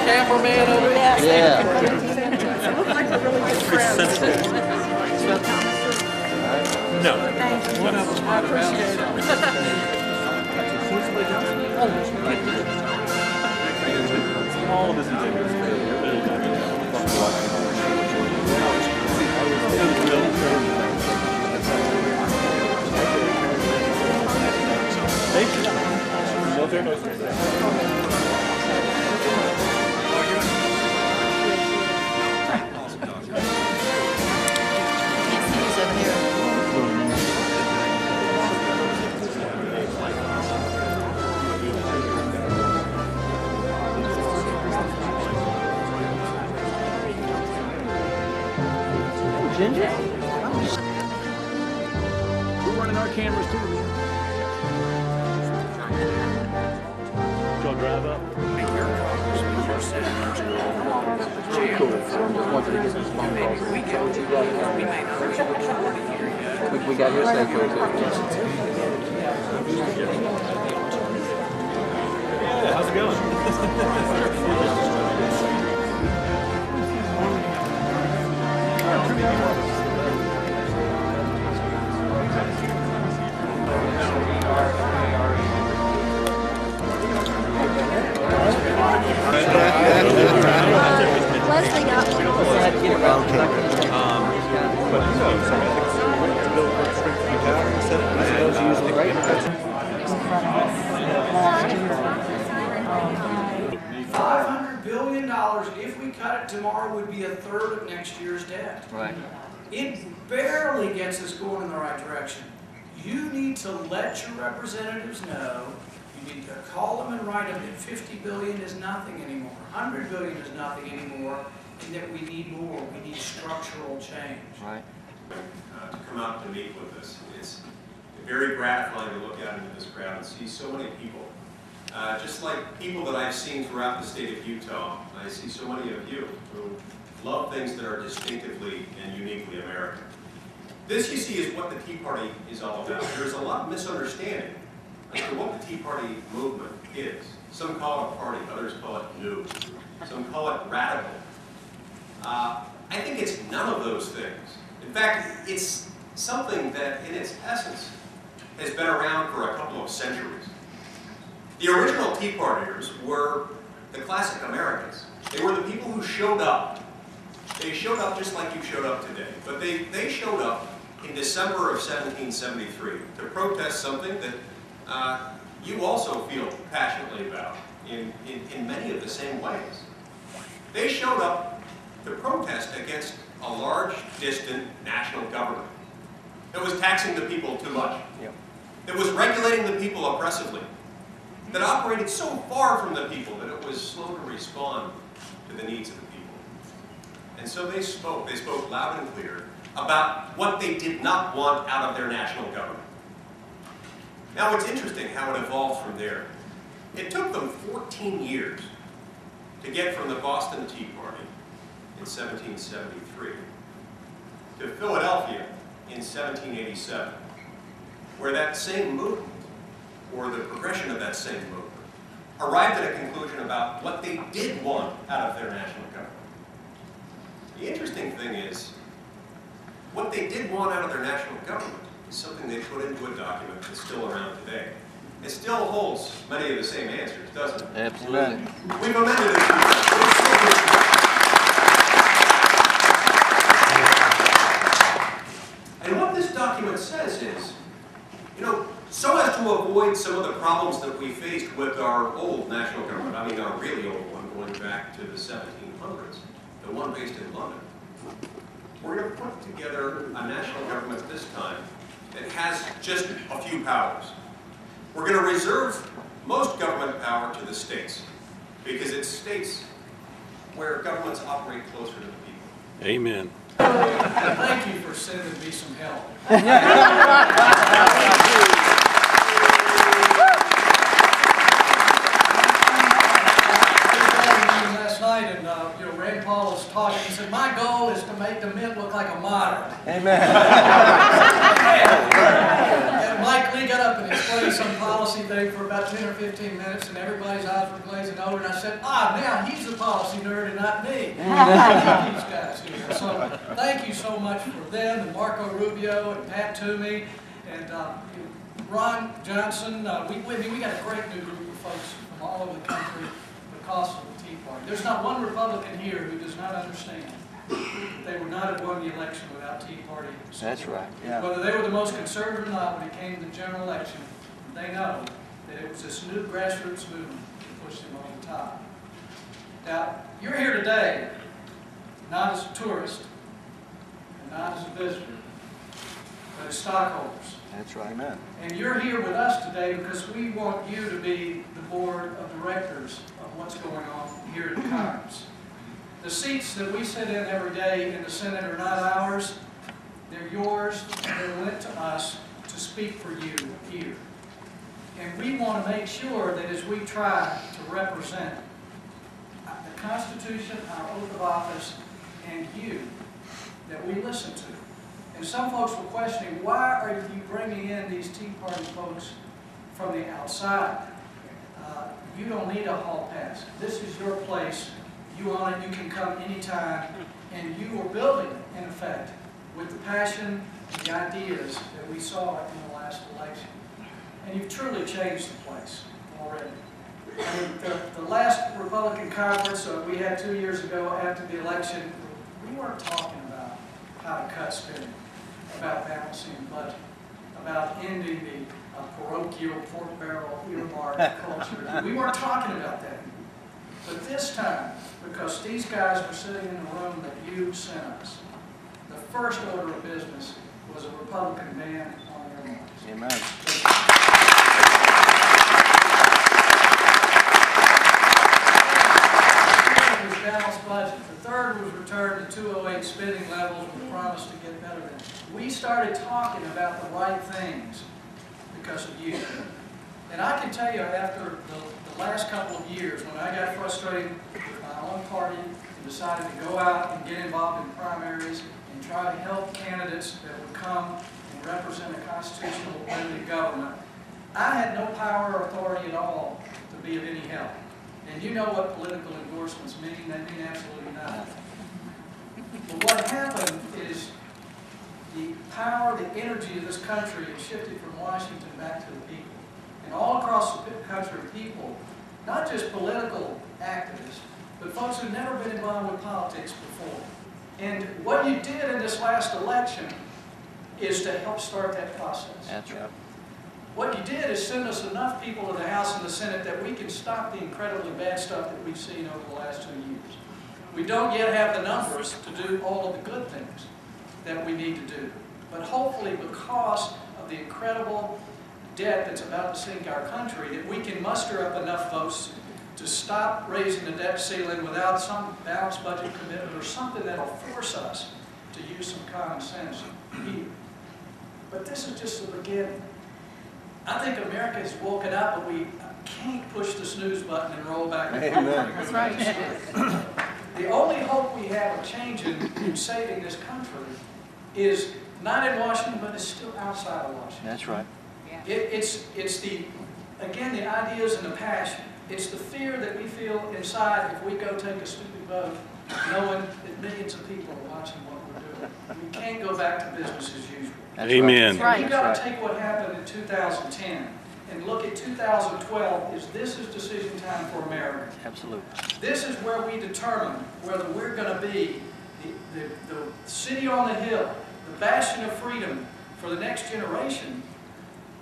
Cameraman over there? Yeah. Look like a really good friend. No. I appreciate All of this Ginger? We're running our cameras too, man. Go drive up. Your congressmen, your senators go jail for Wanted to get some phone calls. we go. We may not be able to hear yet. We got your say so too. Yeah, how's it going? Leslie got one. $500 billion, if we cut it tomorrow, would be a third of next year's debt. Right. It barely gets us going in the right direction. You need to let your representatives know, you need to call them and write them that $50 billion is nothing anymore, $100 billion is nothing anymore, and that we need more, we need structural change. Right. To come out to meet with us. It's very gratifying to look out into this crowd and see so many people. Just like people that I've seen throughout the state of Utah, I see so many of you who love things that are distinctively and uniquely American. This, you see, is what the Tea Party is all about. There's a lot of misunderstanding as to what the Tea Party movement is. Some call it a party, others call it new. Some call it radical. I think it's none of those things. In fact, it's something that, in its essence, has been around for a couple of centuries. The original Tea Partiers were the classic Americans. They were the people who showed up. They showed up just like you showed up today. But they showed up in December of 1773 to protest something that you also feel passionately about in many of the same ways. They showed up to protest against a large, distant national government that was taxing the people too much, that was regulating the people oppressively, that operated so far from the people that it was slow to respond to the needs of the people. And so they spoke loud and clear about what they did not want out of their national government. Now it's interesting how it evolved from there. It took them 14 years to get from the Boston Tea Party in 1773 to Philadelphia in 1787, where that same movement, or the progression of that same movement, arrived at a conclusion about what they did want out of their national government. The interesting thing is, what they did want out of their national government is something they put into a document that's still around today. It still holds many of the same answers, doesn't it? Absolutely. We've amended it. And what this document says is, so as to avoid some of the problems that we faced with our old national government, I mean our really old one going back to the 1700s, the one based in London, we're going to put together a national government this time that has just a few powers. We're going to reserve most government power to the states, because it's states where governments operate closer to the people. Amen. Thank you for sending me some help. Last night, and Rand Paul was talking. He said, "My goal is to make DeMint look like a moderate." Amen. And Mike Lee got up and explained some policy thing for about 10 or 15 minutes, and everybody's eyes were glazing over. And I said, now he's the policy nerd and not me. I need these guys here. So thank you so much for them, and Marco Rubio, and Pat Toomey, and Ron Johnson. We got a great new group of folks from all over the country because of the Tea Party. There's not one Republican here who does not understand that they would not have won the election without Tea Party support. That's right. Yeah. Whether they were the most conservative or not when it came to the general election, they know that it was this new grassroots movement that pushed them over the top. Now, you're here today, not as a tourist, and not as a visitor, but as stockholders. That's right. Amen. And you're here with us today because we want you to be the board of directors of what's going on here in Congress. The seats that we sit in every day in the Senate are not ours. They're yours, and they're lent to us to speak for you here. And we want to make sure that as we try to represent the Constitution, our oath of office, and you, that we listen to. And some folks were questioning, why are you bringing in these Tea Party folks from the outside? You don't need a hall pass. This is your place. You own it. You can come anytime. And you are building it, in effect, with the passion and the ideas that we saw in the last election. And you've truly changed the place already. I mean, the last Republican conference we had 2 years ago after the election, we weren't talking about how to cut spending, about balancing the budget, about ending the parochial pork barrel earmark culture. We weren't talking about that. But this time, because these guys were sitting in the room that you sent us, the first order of business was a Republican ban on earmarks. Amen. The second was balanced budget. The third was return to 208 spending levels with a promise to get better than. We started talking about the right things because of you. And I can tell you, after the last couple of years, when I got frustrated with my own party and decided to go out and get involved in primaries and try to help candidates that would come and represent a constitutional friendly government, I had no power or authority at all to be of any help. And you know what political endorsements mean. They mean absolutely nothing. But what happened is the power, the energy of this country has shifted from Washington back to the people. And all across the country, people, not just political activists, but folks who've never been involved with politics before. And what you did in this last election is to help start that process. That's right. What you did is send us enough people to the House and the Senate that we can stop the incredibly bad stuff that we've seen over the last 2 years. We don't yet have the numbers to do all of the good things that we need to do. But hopefully, because of the incredible debt that's about to sink our country, that we can muster up enough votes to stop raising the debt ceiling without some balanced budget commitment or something that will force us to use some common sense here. But this is just the beginning. I think America has woken up, but we can't push the snooze button and roll back. Amen. That's right. The only hope we have of changing and saving this country is not in Washington, but it's still outside of Washington. That's right. It's the, again, the ideas and the passion. It's the fear that we feel inside if we go take a stupid vote, knowing that millions of people are watching what we're doing. We can't go back to business as usual. That's Amen. Right. We've got to take what happened in 2010 and look at 2012 this is decision time for America. Absolutely. This is where we determine whether we're going to be the city on the hill, the bastion of freedom for the next generation,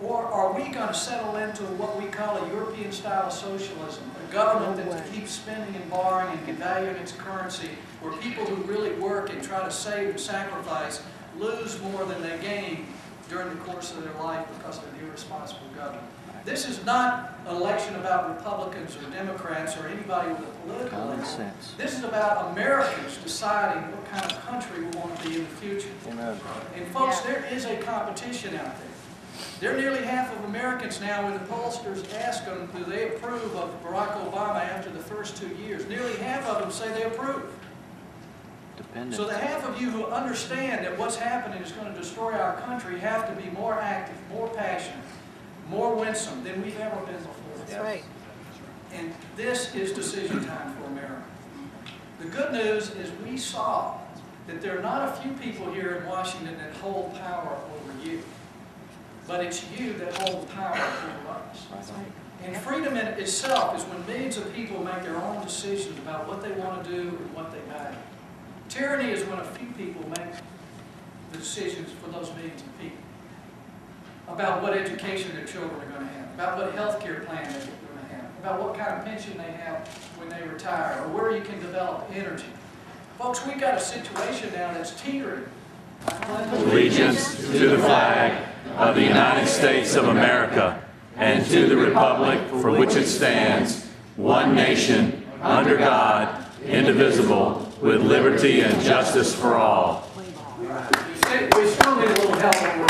or are we going to settle into what we call a European style of socialism, a government that keeps spending and borrowing and devaluing its currency, where people who really work and try to save and sacrifice lose more than they gain during the course of their life because of an irresponsible government. this is not an election about Republicans or Democrats or anybody with a political Common label. sense. This is about Americans deciding what kind of country we want to be in the future. Amen. And folks, there is a competition out there. There are nearly half of Americans now, when the pollsters ask them, do they approve of Barack Obama after the first 2 years? Nearly half of them say they approve. Dependent. So the half of you who understand that what's happening is going to destroy our country have to be more active, more passionate, more winsome than we've ever been before. That's right. And this is decision time for America. The good news is we saw that there are not a few people here in Washington that hold power over you, but it's you that hold power over us. That's right. And freedom in itself is when millions of people make their own decisions about what they want to do and what they value. Tyranny is when a few people make the decisions for those millions of people about what education their children are going to have, about what health care plan they're going to have, about what kind of pension they have when they retire, or where you can develop energy. Folks, we've got a situation now that's teetering. Allegiance to the flag of the United States of America and to the republic for which it stands, one nation, under God, indivisible, with liberty and justice for all. We still need a little help on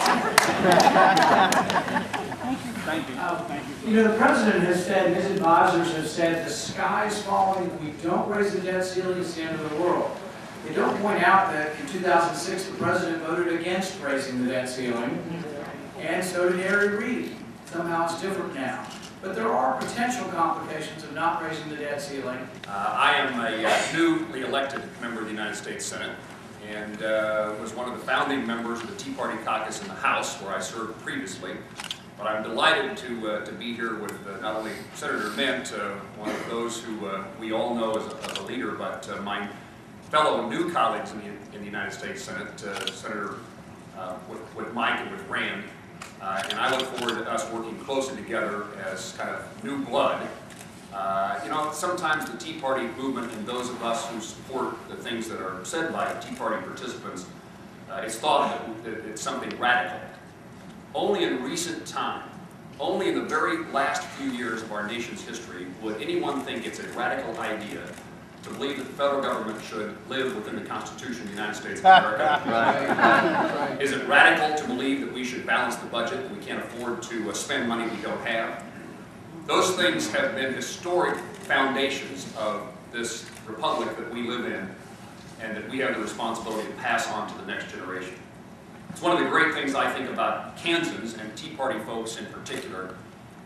Thank you. You know, the president has said, and his advisors have said, the sky's falling. If we don't raise the debt ceiling, it's the end of the world. They don't point out that in 2006, the president voted against raising the debt ceiling, and so did Harry Reid. Somehow it's different now. But there are potential complications of not raising the debt ceiling. I am a newly elected member of the United States Senate and was one of the founding members of the Tea Party Caucus in the House, where I served previously. But I'm delighted to be here with not only Senator DeMint, one of those who we all know as a leader, but my fellow new colleagues in the United States Senate, Senator with Mike and with Rand. And I look forward to us working closely together as kind of new blood. You know, sometimes the Tea Party movement and those of us who support the things that are said by Tea Party participants, it's thought that it's something radical. Only in recent time, only in the very last few years of our nation's history, would anyone think it's a radical idea to believe that the federal government should live within the Constitution of the United States of America. Is it radical to believe that we should balance the budget, that we can't afford to spend money we don't have? Those things have been historic foundations of this republic that we live in, and that we have the responsibility to pass on to the next generation. It's one of the great things I think about Kansans and Tea Party folks in particular.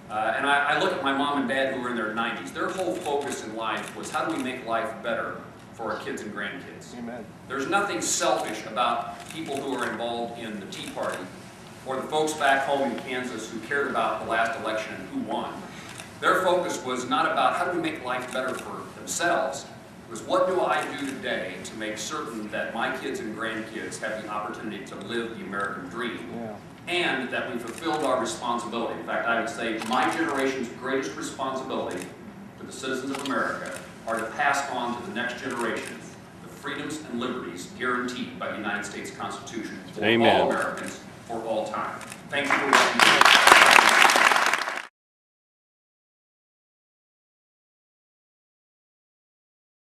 And I look at my mom and dad who were in their 90s. Their whole focus in life was how do we make life better for our kids and grandkids. Amen. There's nothing selfish about people who are involved in the Tea Party or the folks back home in Kansas who cared about the last election and who won. Their focus was not about how do we make life better for themselves. It was what do I do today to make certain that my kids and grandkids have the opportunity to live the American dream. Yeah. And that we fulfilled our responsibility. In fact, I would say my generation's greatest responsibility to the citizens of America are to pass on to the next generation the freedoms and liberties guaranteed by the United States Constitution for Amen. all Americans for all time. Thank you for listening.